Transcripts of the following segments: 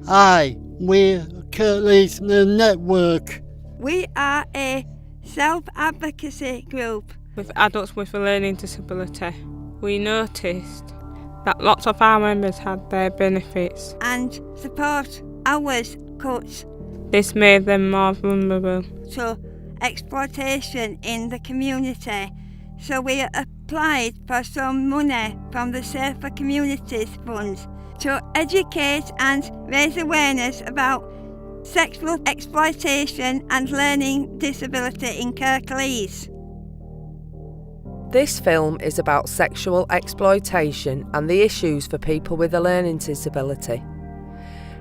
Hi, we're Curtis the Network. We are a self-advocacy group with adults with a learning disability. We noticed that lots of our members had their benefits and support hours cuts. This made them more vulnerable to exploitation in the community. So we applied for some money from the Safer Communities Fund to educate and raise awareness about sexual exploitation and learning disability in Kirklees. This film is about sexual exploitation and the issues for people with a learning disability.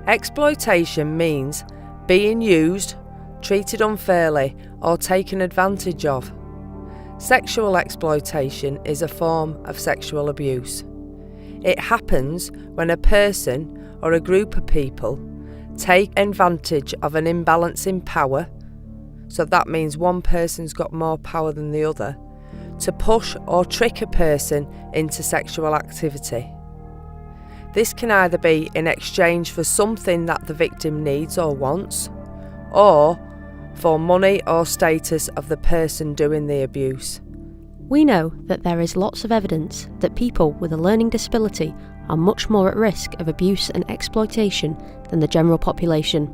Exploitation means being used, treated unfairly, or taken advantage of. Sexual exploitation is a form of sexual abuse. It happens when a person or a group of people take advantage of an imbalance in power, so that means one person's got more power than the other, to push or trick a person into sexual activity. This can either be in exchange for something that the victim needs or wants, or for money or status of the person doing the abuse. We know that there is lots of evidence that people with a learning disability are much more at risk of abuse and exploitation than the general population.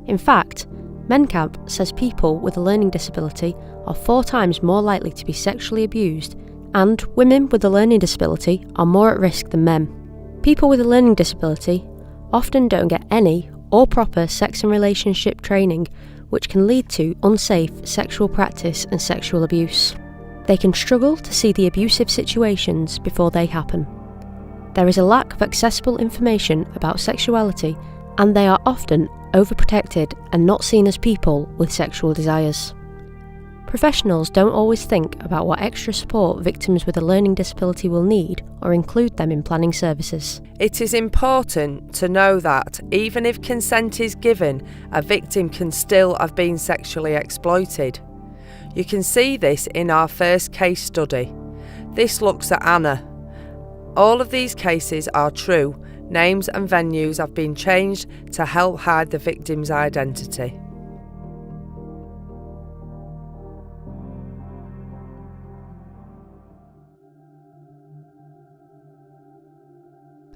In fact, MenCamp says people with a learning disability are 4 times more likely to be sexually abused, and women with a learning disability are more at risk than men. People with a learning disability often don't get any or proper sex and relationship training, which can lead to unsafe sexual practice and sexual abuse. They can struggle to see the abusive situations before they happen. There is a lack of accessible information about sexuality, and they are often overprotected and not seen as people with sexual desires. Professionals don't always think about what extra support victims with a learning disability will need or include them in planning services. It is important to know that even if consent is given, a victim can still have been sexually exploited. You can see this in our first case study. This looks at Anna. All of these cases are true. Names and venues have been changed to help hide the victim's identity.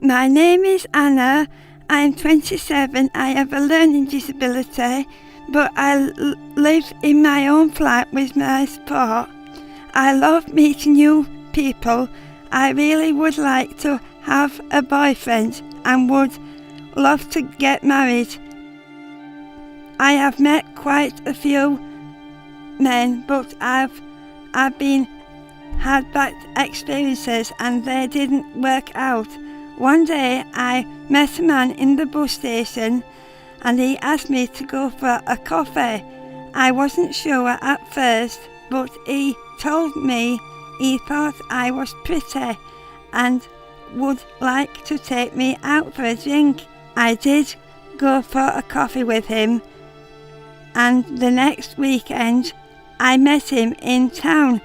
My name is Anna. I am 27. I have a learning disability, but I live in my own flat with my support. I love meeting new people. I really would like to have a boyfriend and would love to get married. I have met quite a few men, but I've had bad experiences and they didn't work out. One day I met a man in the bus station and he asked me to go for a coffee. I wasn't sure at first, but he told me he thought I was pretty and would like to take me out for a drink. I did go for a coffee with him, and the next weekend I met him in town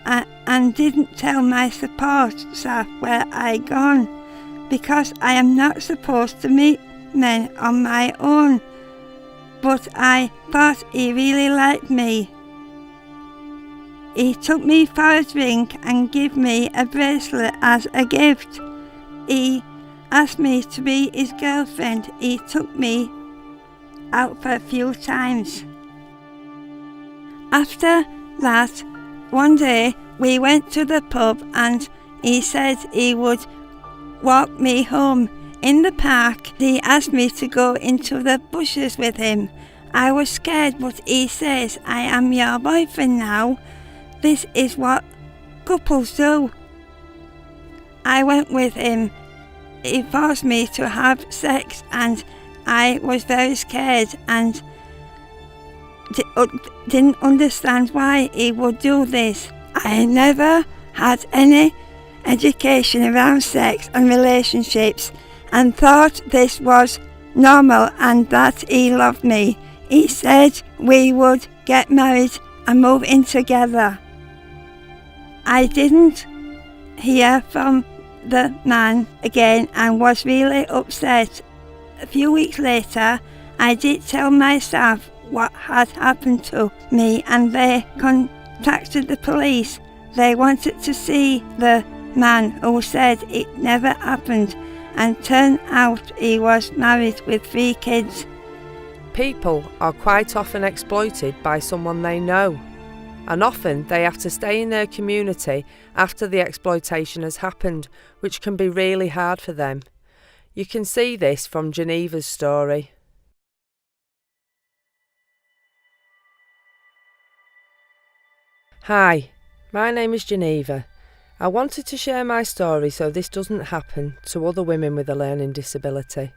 and didn't tell my support staff where I'd gone, because I am not supposed to meet men on my own, but I thought he really liked me. He took me for a drink and gave me a bracelet as a gift. He asked me to be his girlfriend. He took me out for a few times. After that, one day we went to the pub and he said he would walk me home. In the park, he asked me to go into the bushes with him. I was scared, but he says, I am your boyfriend now. This is what couples do. I went with him. He forced me to have sex and I was very scared and didn't understand why he would do this. I never had any education around sex and relationships and thought this was normal and that he loved me. He said we would get married and move in together. I didn't hear from the man again and was really upset. A few weeks later, I did tell my staff what had happened to me, and they contacted the police. They wanted to see the man who said it never happened, and turned out he was married with 3 kids. People are quite often exploited by someone they know, and often they have to stay in their community after the exploitation has happened, which can be really hard for them. You can see this from Geneva's story. Hi, my name is Geneva. I wanted to share my story so this doesn't happen to other women with a learning disability.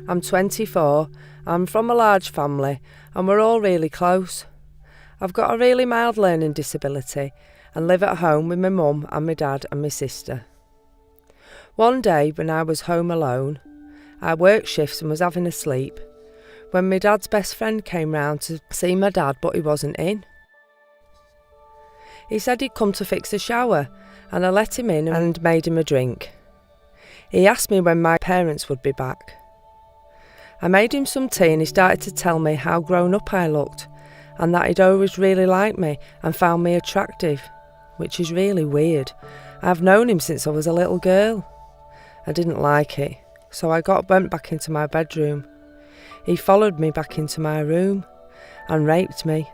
I'm 24, I'm from a large family, and we're all really close. I've got a really mild learning disability and live at home with my mum and my dad and my sister. One day when I was home alone, I worked shifts and was having a sleep, when my dad's best friend came round to see my dad, but he wasn't in. He said he'd come to fix the shower, and I let him in and made him a drink. He asked me when my parents would be back. I made him some tea and he started to tell me how grown up I looked, and that he'd always really liked me and found me attractive, which is really weird. I've known him since I was a little girl. I didn't like it, so I went back into my bedroom. He followed me back into my room and raped me.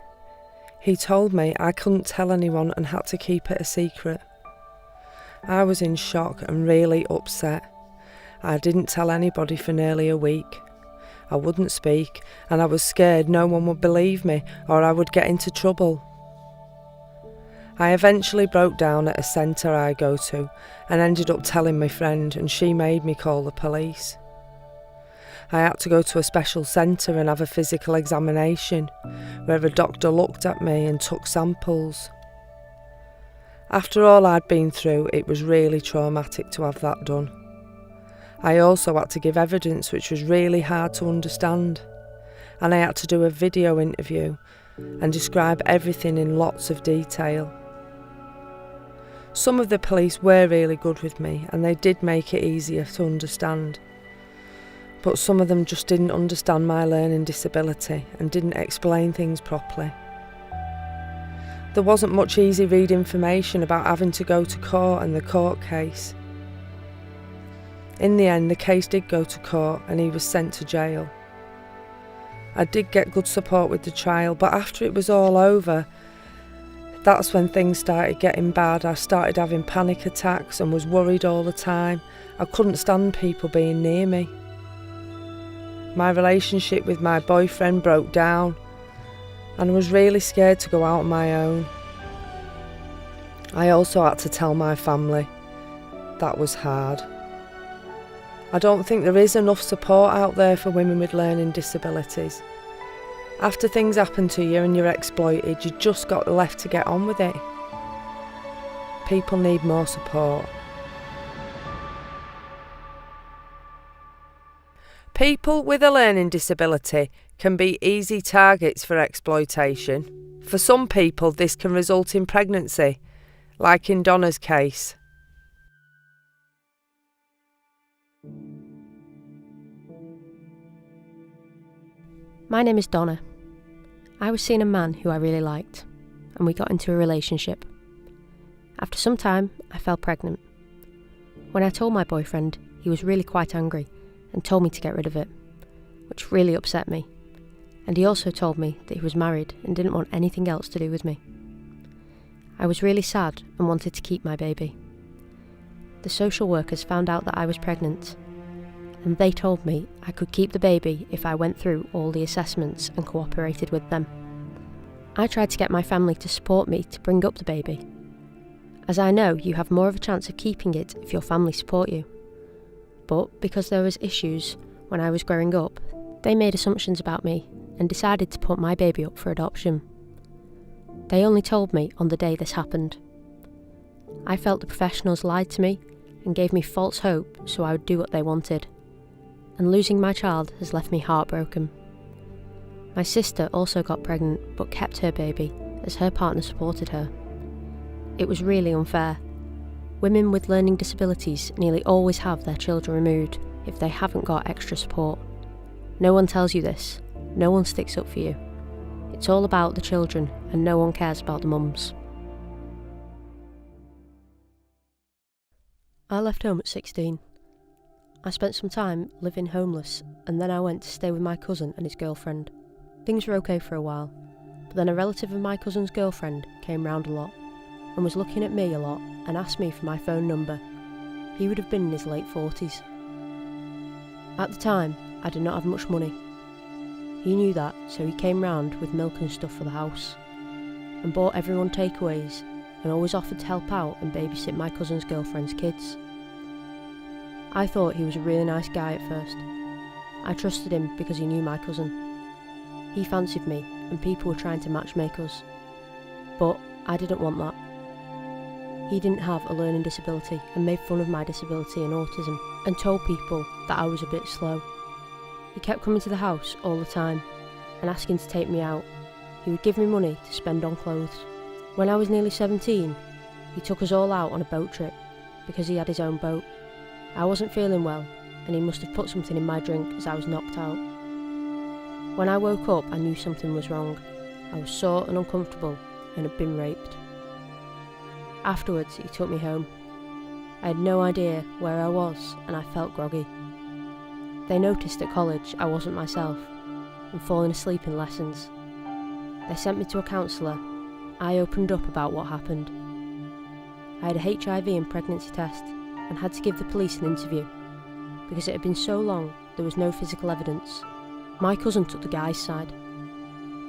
He told me I couldn't tell anyone and had to keep it a secret. I was in shock and really upset. I didn't tell anybody for nearly a week. I wouldn't speak, and I was scared no one would believe me or I would get into trouble. I eventually broke down at a centre I go to and ended up telling my friend, and she made me call the police. I had to go to a special centre and have a physical examination, where a doctor looked at me and took samples. After all I'd been through, it was really traumatic to have that done. I also had to give evidence which was really hard to understand, and I had to do a video interview and describe everything in lots of detail. Some of the police were really good with me and they did make it easier to understand, but some of them just didn't understand my learning disability and didn't explain things properly. There wasn't much easy read information about having to go to court and the court case. In the end, the case did go to court and he was sent to jail. I did get good support with the trial, but after it was all over, that's when things started getting bad. I started having panic attacks and was worried all the time. I couldn't stand people being near me. My relationship with my boyfriend broke down and I was really scared to go out on my own. I also had to tell my family. That was hard. I don't think there is enough support out there for women with learning disabilities. After things happen to you and you're exploited, you just got left to get on with it. People need more support. People with a learning disability can be easy targets for exploitation. For some people, this can result in pregnancy, like in Donna's case. My name is Donna. I was seeing a man who I really liked, and we got into a relationship. After some time, I fell pregnant. When I told my boyfriend, he was really quite angry and told me to get rid of it, which really upset me. And he also told me that he was married and didn't want anything else to do with me. I was really sad and wanted to keep my baby. The social workers found out that I was pregnant, and they told me I could keep the baby if I went through all the assessments and cooperated with them. I tried to get my family to support me to bring up the baby, as I know you have more of a chance of keeping it if your family support you. But because there was issues when I was growing up, they made assumptions about me and decided to put my baby up for adoption. They only told me on the day this happened. I felt the professionals lied to me and gave me false hope so I would do what they wanted. And losing my child has left me heartbroken. My sister also got pregnant but kept her baby as her partner supported her. It was really unfair. Women with learning disabilities nearly always have their children removed if they haven't got extra support. No one tells you this, no one sticks up for you. It's all about the children and no one cares about the mums. I left home at 16. I spent some time living homeless and then I went to stay with my cousin and his girlfriend. Things were okay for a while, but then a relative of my cousin's girlfriend came round a lot and was looking at me a lot and asked me for my phone number. He would have been in his late 40s. At the time, I did not have much money. He knew that, so he came round with milk and stuff for the house, and bought everyone takeaways, and always offered to help out and babysit my cousin's girlfriend's kids. I thought he was a really nice guy at first. I trusted him because he knew my cousin. He fancied me, and people were trying to matchmake us. But I didn't want that. He didn't have a learning disability and made fun of my disability and autism, and told people that I was a bit slow. He kept coming to the house all the time and asking to take me out. He would give me money to spend on clothes. When I was nearly 17, he took us all out on a boat trip because he had his own boat. I wasn't feeling well and he must have put something in my drink as I was knocked out. When I woke up, I knew something was wrong. I was sore and uncomfortable and had been raped. Afterwards, he took me home. I had no idea where I was and I felt groggy. They noticed at college I wasn't myself and falling asleep in lessons. They sent me to a counsellor. I opened up about what happened. I had a HIV and pregnancy test and had to give the police an interview. Because it had been so long, there was no physical evidence. My cousin took the guy's side.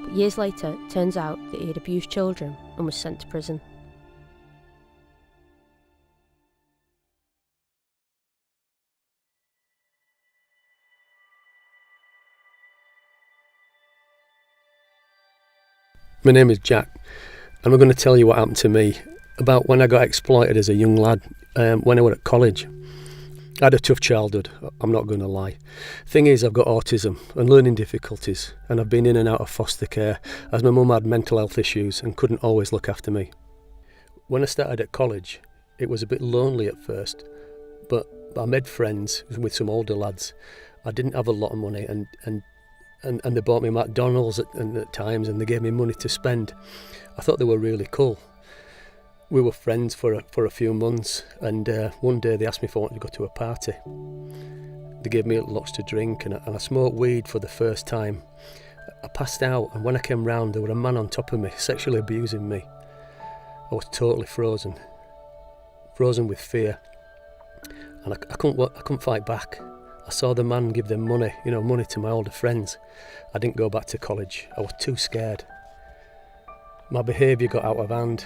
But years later, it turns out that he had abused children and was sent to prison. My name is Jack, and I'm going to tell you what happened to me about when I got exploited as a young lad when I was at college. I had a tough childhood, I'm not going to lie. Thing is, I've got autism and learning difficulties, and I've been in and out of foster care as my mum had mental health issues and couldn't always look after me. When I started at college, it was a bit lonely at first, but I made friends with some older lads. I didn't have a lot of money, and they bought me McDonald's at times, and they gave me money to spend. I thought they were really cool. We were friends for a few months, and one day they asked me if I wanted to go to a party. They gave me lots to drink, and I smoked weed for the first time. I passed out, and when I came round, there was a man on top of me, sexually abusing me. I was totally frozen with fear, and I couldn't fight back. I saw the man give them money to my older friends. I didn't go back to college. I was too scared. My behaviour got out of hand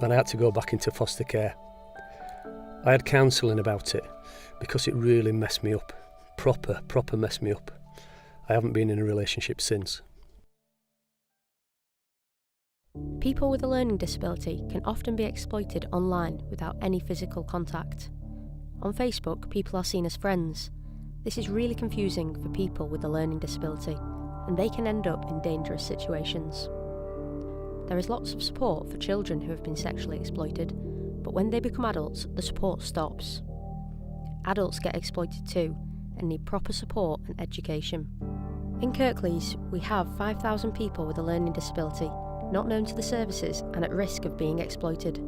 and I had to go back into foster care. I had counselling about it because it really messed me up. Proper messed me up. I haven't been in a relationship since. People with a learning disability can often be exploited online without any physical contact. On Facebook, people are seen as friends. This is really confusing for people with a learning disability, and they can end up in dangerous situations. There is lots of support for children who have been sexually exploited, but when they become adults, the support stops. Adults get exploited too, and need proper support and education. In Kirklees, we have 5,000 people with a learning disability, not known to the services and at risk of being exploited.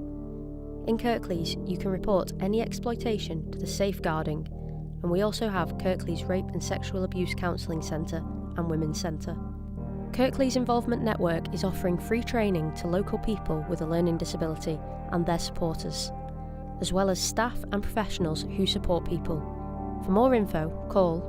In Kirklees, you can report any exploitation to the Safeguarding, and we also have Kirklees Rape and Sexual Abuse Counselling Centre and Women's Centre. Kirklees Involvement Network is offering free training to local people with a learning disability and their supporters, as well as staff and professionals who support people. For more info, call